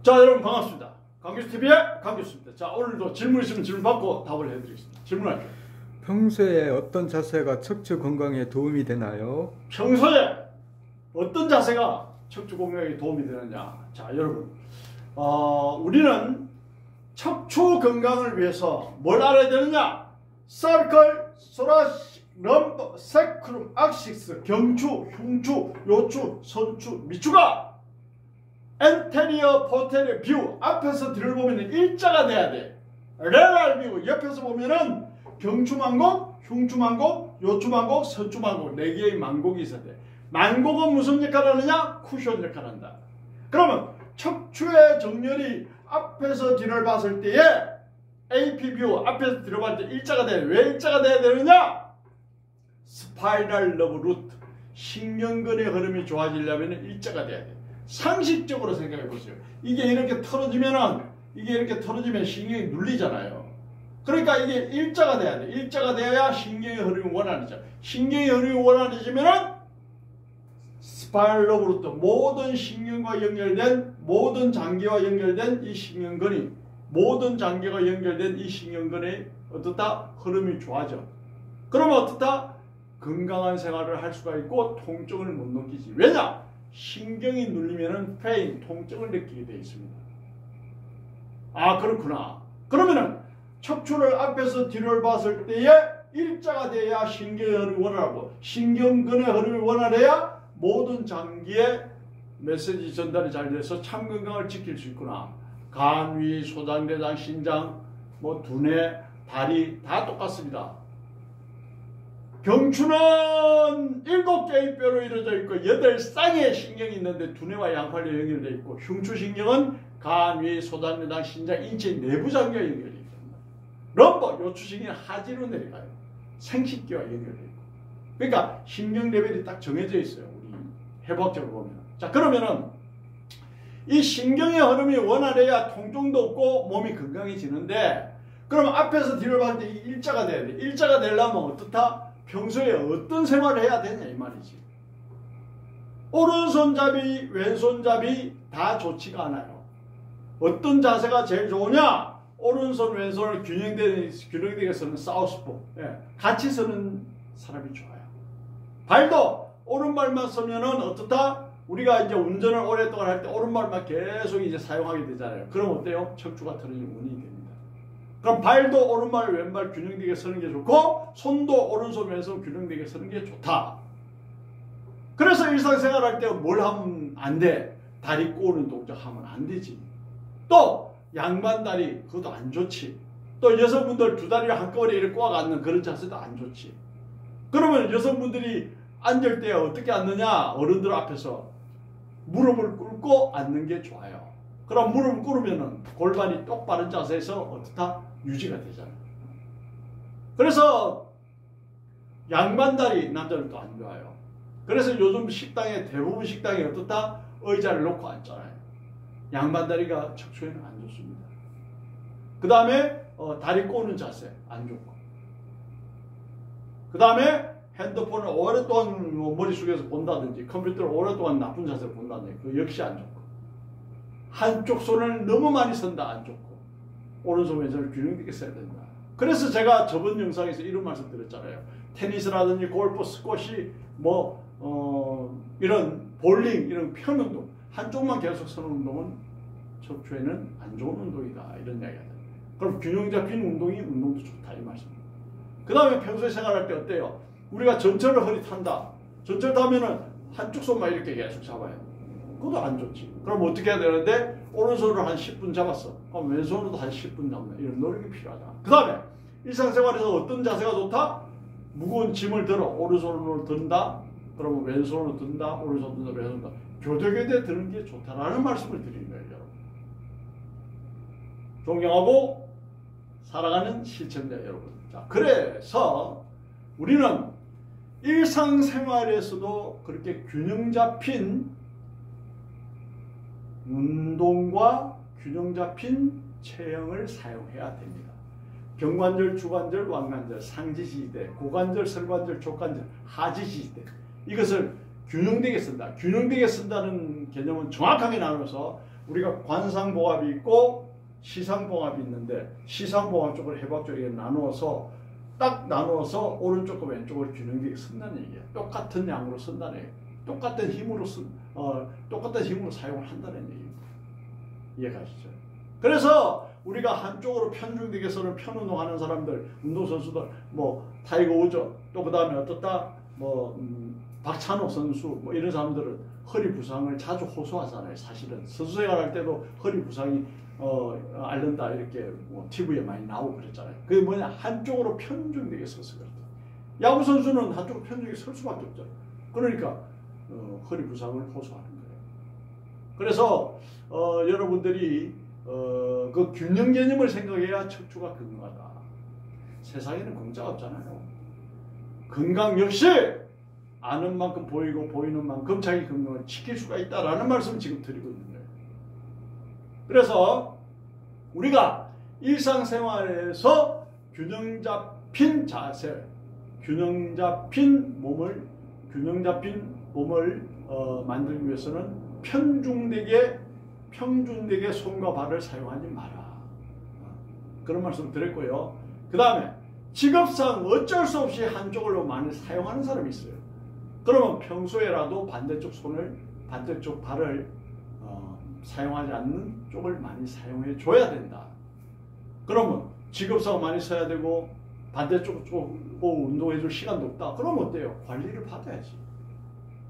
자, 여러분 반갑습니다. 강교수TV의 강교수입니다. 자, 오늘도 질문 있으면 질문 받고 답을 해드리겠습니다. 질문할게요. 평소에 어떤 자세가 척추 건강에 도움이 되나요? 평소에 어떤 자세가 척추 건강에 도움이 되느냐? 자, 여러분, 우리는 척추 건강을 위해서 뭘 알아야 되느냐? 서클, 소라식, 럼버, 세크룸, 악식스, 경추, 흉추, 요추, 선추, 미추가 엔테리어, 포테리어, 뷰 앞에서 뒤를 보면 일자가 돼야 돼. 레랄 뷰 옆에서 보면은 경추만곡, 흉추만곡, 요추만곡, 선추만곡 4개의 만곡이 있어야 돼. 만곡은 무슨 역할을 하느냐? 쿠션 역할을 한다. 그러면 척추의 정렬이 앞에서 뒤를 봤을 때에 AP 뷰 앞에서 뒤를 봤을 때 일자가 돼. 왜 일자가 돼야 되느냐? 스파이럴 러브 루트 신경근의 흐름이 좋아지려면 일자가 돼야 돼. 상식적으로 생각해 보세요. 이게 이렇게 털어지면 신경이 눌리잖아요. 그러니까 이게 일자가 돼야 돼. 일자가 돼야 신경의 흐름이 원활해져. 신경의 흐름이 원활해지면은 스파이럴 러브 루트 모든 신경과 연결된 모든 장기와 연결된 이 신경근이 모든 장기가 연결된 이 신경근의 어떻다? 흐름이 좋아져. 그러면 어떻다? 건강한 생활을 할 수가 있고 통증을 못 느끼지. 왜냐? 신경이 눌리면은 페인, 통증을 느끼게 되어 있습니다. 아, 그렇구나. 그러면은 척추를 앞에서 뒤를 봤을 때에 일자가 돼야 신경의 흐름이 원활하고 신경근의 흐름이 원활해야 모든 장기에 메시지 전달이 잘 돼서 참 건강을 지킬 수 있구나. 간, 위, 소장대장, 신장, 두뇌, 다리 다 똑같습니다. 경추는 7개의 뼈로 이루어져 있고 8쌍의 신경이 있는데 두뇌와 양팔로 연결되어 있고 흉추신경은 간, 위, 소장대장, 신장, 인체 내부 장기와 연결되어 있습니다. 럼버, 요추신경은 하지로 내려가요. 생식기와 연결되어 있고. 그러니까 신경 레벨이 딱 정해져 있어요. 우리 해부학적으로 보면. 자, 그러면은 이 신경의 흐름이 원활해야 통증도 없고 몸이 건강해지는데 그럼 앞에서 뒤를 봤을 때 일자가 돼야 돼. 일자가 되려면 어떻다? 평소에 어떤 생활을 해야 되냐 이 말이지. 오른손잡이, 왼손잡이 다 좋지가 않아요. 어떤 자세가 제일 좋으냐? 오른손, 왼손을 균형되게 서는 사우스포. 같이 서는 사람이 좋아요. 발도 오른발만 서면은 어떻다? 우리가 이제 운전을 오랫동안 할 때 오른발만 계속 이제 사용하게 되잖아요. 그럼 어때요? 척추가 틀어지는 원인이 됩니다. 그럼 발도 오른발, 왼발 균형되게 서는 게 좋고 손도 오른손, 왼손 균형되게 서는 게 좋다. 그래서 일상생활 할 때 뭘 하면 안 돼? 다리 꼬는 동작 하면 안 되지. 또 양반다리 그것도 안 좋지. 또 여성분들 두 다리를 한꺼번에 이렇게 꼬아 앉는 그런 자세도 안 좋지. 그러면 여성분들이 앉을 때 어떻게 앉느냐? 어른들 앞에서 무릎을 꿇고 앉는 게 좋아요. 그럼 무릎을 꿇으면은 골반이 똑바른 자세에서 어떻다? 유지가 되잖아요. 그래서 양반다리 남자는 또 안 좋아요. 그래서 요즘 식당에 대부분 식당에 어떻다? 의자를 놓고 앉잖아요. 양반다리가 척추에는 안 좋습니다. 그 다음에 다리 꼬는 자세 안 좋고 그 다음에 핸드폰을 오랫동안 머릿속에서 본다든지 컴퓨터를 오랫동안 나쁜 자세로 본다든지 그 역시 안 좋고 한쪽 손을 너무 많이 쓴다 안 좋고 오른손 왼손을 균형되게 써야 된다. 그래서 제가 저번 영상에서 이런 말씀 드렸잖아요. 테니스라든지 골프, 스쿼시 이런 볼링 이런 평운동 한쪽만 계속 서는 운동은 척추에는 안 좋은 운동이다 이런 이야기가 됩니다. 그럼 균형 잡힌 운동도 좋다 이 말씀입니다. 그 다음에 평소에 생활할 때 어때요? 우리가 전철을 허리 탄다. 전철 타면은 한쪽 손만 이렇게 계속 잡아야 돼. 그것도 안 좋지. 그럼 어떻게 해야 되는데 오른손으로 한 10분 잡았어. 그럼 왼손으로도 한 10분 잡는 이런 노력이 필요하다. 그 다음에 일상생활에서 어떤 자세가 좋다? 무거운 짐을 들어 오른손으로 든다. 그러면 왼손으로 든다. 오른손 든다. 왼손 든다. 교대교대 드는 게 좋다라는 말씀을 드리는 거예요. 여러분. 존경하고 사랑하는 시청자 여러분. 자, 그래서 우리는 일상생활에서도 그렇게 균형 잡힌 운동과 균형 잡힌 체형을 사용해야 됩니다. 경관절, 주관절, 완관절, 상지지대, 고관절, 설관절, 족관절, 하지지대 이것을 균형되게 쓴다. 균형되게 쓴다는 개념은 정확하게 나눠서 우리가 관상봉합이 있고 시상봉합이 있는데 시상봉합 쪽을 해박적이게 나누어서 딱 나누어서 오른쪽과 왼쪽을 균형되게 쓴다는 얘기야. 똑같은 양으로 쓴다는 얘기야. 똑같은 힘으로 사용을 한다는 얘기입니다. 이해가시죠? 그래서 우리가 한쪽으로 편중되게 서는 편운동하는 사람들, 운동선수들, 뭐 타이거 우즈, 또 그 다음에 어떻다, 뭐 박찬호 선수, 뭐 이런 사람들은 허리 부상을 자주 호소하잖아요. 사실은 선수생활 할 때도 허리 부상이 앓는다 이렇게 뭐 TV에 많이 나오고 그랬잖아요. 그게 뭐냐, 한쪽으로 편중되게 서서 그렇다. 야구 선수는 한쪽으로 편중되게 설 수밖에 없죠. 그러니까 허리 부상을 호소하는 거예요. 그래서 여러분들이 그 균형 개념을 생각해야 척추가 건강하다. 세상에는 공짜가 없잖아요. 건강 역시 아는 만큼 보이고 보이는 만큼 자기 건강을 지킬 수가 있다라는 말씀을 지금 드리고 있는 거예요. 그래서 우리가 일상생활에서 균형 잡힌 자세, 균형 잡힌 몸을 만들기 위해서는 평중되게 손과 발을 사용하지 마라. 그런 말씀 드렸고요. 그 다음에 직업상 어쩔 수 없이 한쪽으로 많이 사용하는 사람이 있어요. 그러면 평소에라도 반대쪽 발을 사용하지 않는 쪽을 많이 사용해 줘야 된다. 그러면 직업상 많이 써야 되고 반대쪽 운동해 줄 시간도 없다. 그러면 어때요? 관리를 받아야지.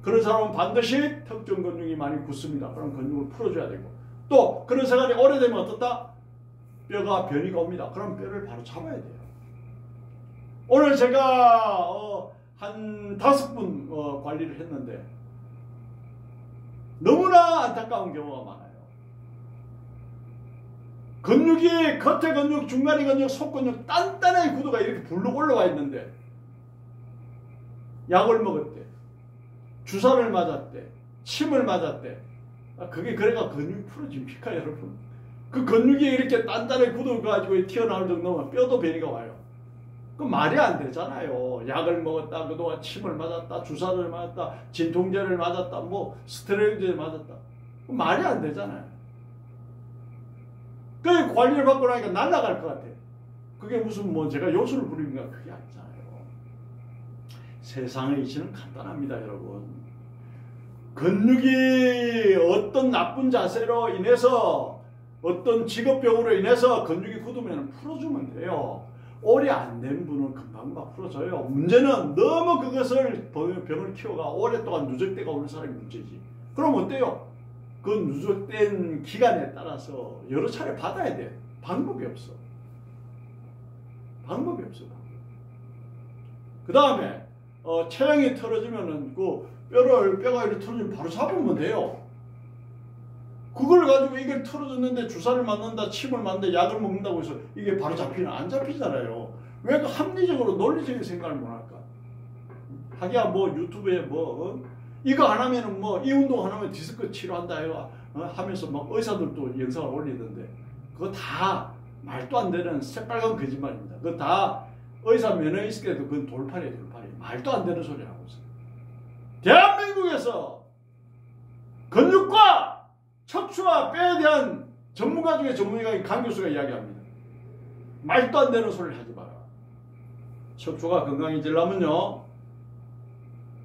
그런 사람은 반드시 특정 근육이 많이 굳습니다. 그럼 근육을 풀어줘야 되고, 또 그런 생활이 오래되면 어떻다? 뼈가 변이가 옵니다. 그럼 뼈를 바로 잡아야 돼요. 오늘 제가 한 5분 관리를 했는데 너무나 안타까운 경우가 많아요. 근육이 겉에 근육, 중간에 근육, 속근육 단단하게 구도가 이렇게 불룩 올라와 있는데 약을 먹었대, 주사를 맞았대, 침을 맞았대. 그게 그래가 근육이 풀어집니까, 여러분? 그 근육이 이렇게 단단하게 굳어가지고 튀어나올 정도면 뼈도 변이가 와요. 그 말이 안 되잖아요. 약을 먹었다, 그동안 침을 맞았다, 주사를 맞았다, 진통제를 맞았다, 뭐 스테로이드를 맞았다. 그 말이 안 되잖아요. 그 관리를 받고 나니까 날아갈 것 같아요. 그게 무슨 뭐 제가 요술을 부리는가, 그게 아니잖아요. 세상의 이치는 간단합니다, 여러분. 근육이 어떤 나쁜 자세로 인해서, 어떤 직업병으로 인해서 근육이 굳으면 풀어주면 돼요. 오래 안 된 분은 금방 풀어져요. 문제는 너무 그것을 병을 키워가 오랫동안 누적대가 오는 사람이 문제지. 그럼 어때요? 그 누적된 기간에 따라서 여러 차례 받아야 돼. 방법이 없어. 그 다음에 체형이 틀어지면은 그 뼈가 이렇게 틀어지면 바로 잡으면 돼요. 그걸 가지고 이게 틀어졌는데 주사를 맞는다, 침을 맞는다, 약을 먹는다고 해서 이게 바로 잡히나? 안 잡히잖아요. 왜 그 합리적으로 논리적인 생각을 못 할까? 하기야 뭐 유튜브에 이거 안 하면은 이 운동 안 하면 디스크 치료한다 이거 하면서 막 의사들도 영상을 올리던데, 그거 다 말도 안 되는 새빨간 거짓말입니다. 그거 다 의사 면허 있을 때도 그건 돌팔이에요. 말도 안 되는 소리 하고 있어요. 대한민국에서 근육과 척추와 뼈에 대한 전문가 중에 전문가인 강 교수가 이야기합니다. 말도 안 되는 소리를 하지 마라. 척추가 건강해지려면요,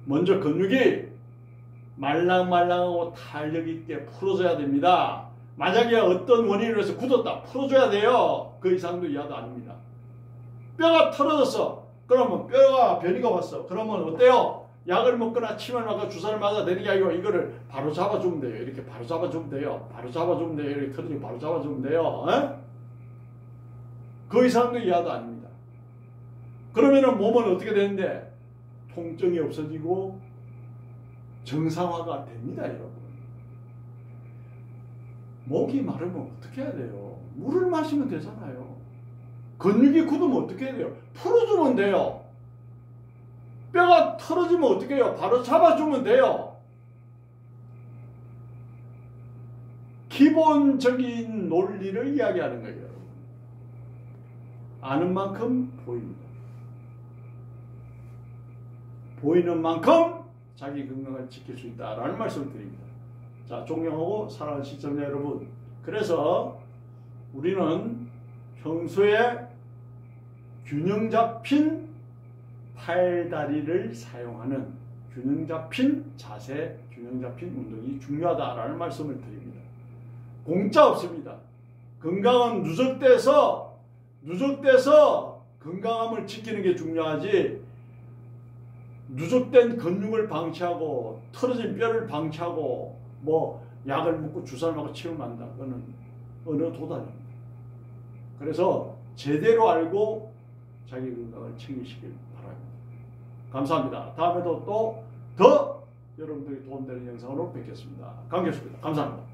먼저 근육이 말랑말랑하고 탄력 있게 풀어줘야 됩니다. 만약에 어떤 원인으로 해서 굳었다, 풀어줘야 돼요. 그 이상도 이하도 아닙니다. 뼈가 틀어졌어. 그러면 뼈가 변이가 왔어. 그러면 어때요? 약을 먹거나 침을 맞거나 주사를 맞아 되는 게 아니고 이거를 바로 잡아주면 돼요. 이렇게 바로 잡아주면 돼요. 이렇게 터지고 바로 잡아주면 돼요. 그 이상도 이하도 아닙니다. 그러면은 몸은 어떻게 되는데? 통증이 없어지고 정상화가 됩니다, 여러분. 목이 마르면 어떻게 해야 돼요? 물을 마시면 되잖아요. 근육이 굳으면 어떻게 해야 돼요? 풀어주면 돼요. 뼈가 틀어지면 어떻게 해요? 바로 잡아주면 돼요. 기본적인 논리를 이야기하는 거예요. 아는 만큼 보입니다. 보이는 만큼 자기 건강을 지킬 수 있다라는 말씀을 드립니다. 자, 존경하고 사랑하는 시청자 여러분, 그래서 우리는 평소에 균형 잡힌 팔다리를 사용하는 균형 잡힌 자세, 균형 잡힌 운동이 중요하다라는 말씀을 드립니다. 공짜 없습니다. 건강은 누적돼서 건강함을 지키는 게 중요하지, 누적된 근육을 방치하고 틀어진 뼈를 방치하고 뭐 약을 먹고 주사를 맞고 치료한다, 그거는 어느 도단입니다. 그래서 제대로 알고 자기 건강을 챙기시길 바랍니다. 감사합니다. 다음에도 또 더 여러분들이 도움되는 영상으로 뵙겠습니다. 강교수입니다. 감사합니다.